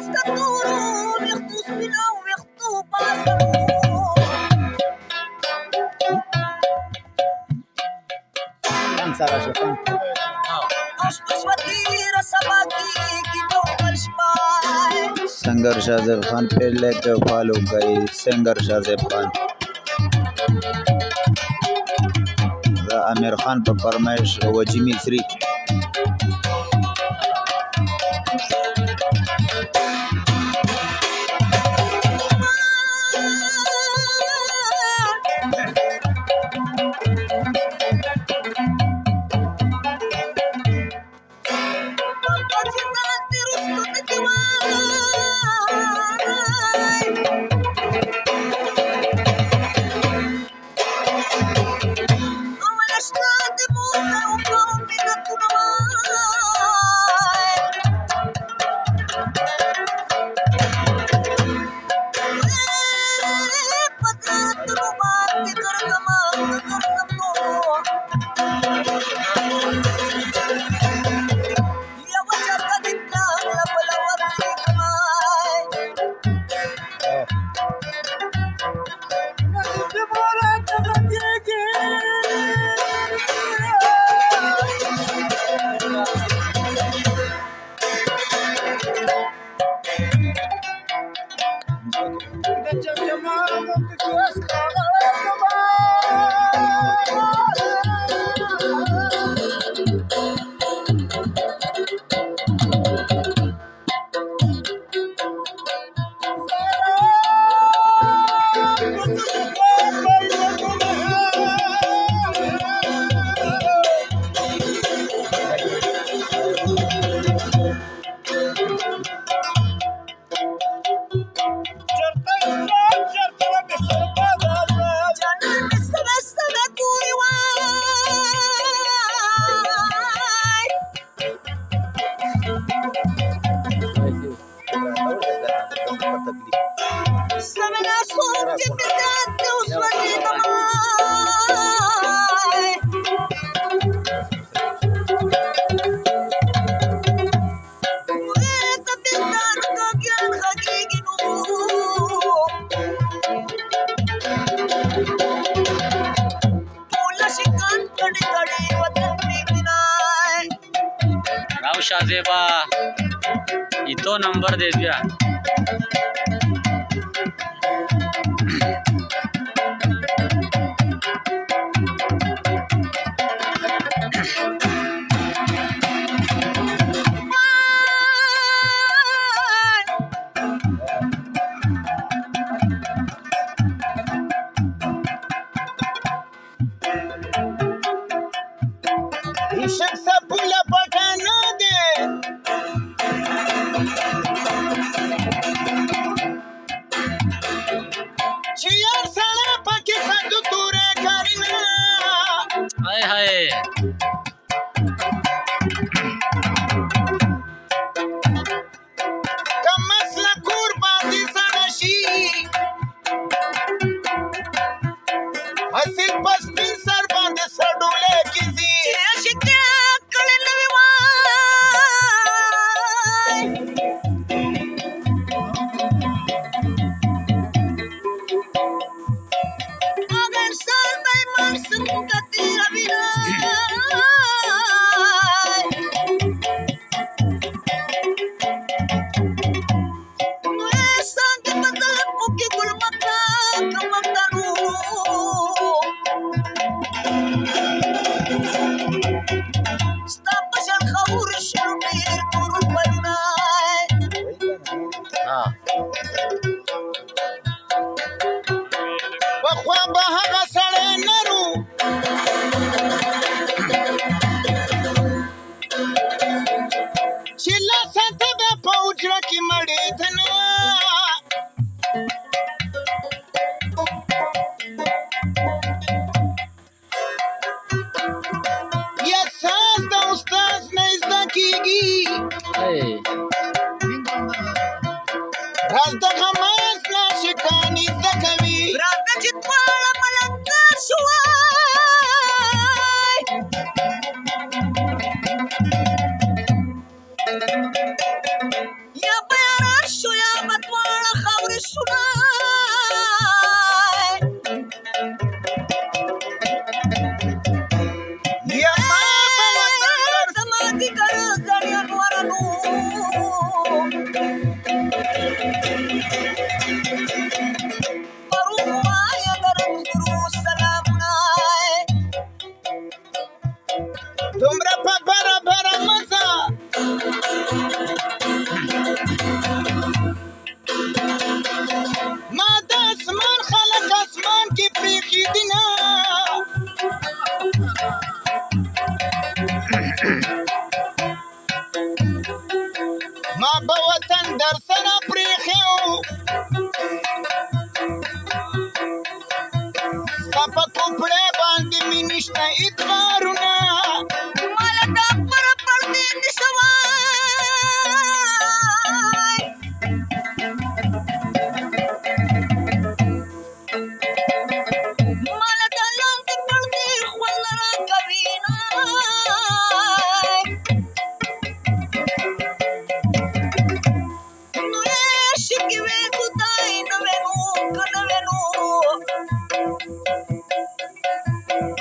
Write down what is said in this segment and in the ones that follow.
يستطورون يخطوس بنا ويخطو باصرون أشبش ودير سباكي की तो कल्पना सिंगर शाहजेब खान फिर लेके फॉलो गई सिंगर शाहजेब खान आमिर खान पर फरमाइश वजीमी श्री राव शाहजेबा इतो नंबर दे दिया हाय हाय Ya para ما به وطن درسنه پریښی و ستا په کوپړۍ باندې مې نشته ادغارونه مالا دا پر پردې نسوای مالا دا لاندې پردې خوند راکوینه نو یې شګې وې خدای نه وینو که نه وینو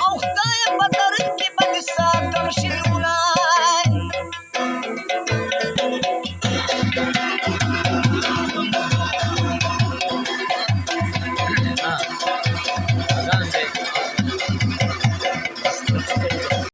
او خدای په تاریخ کې به دې ساتم شي ولای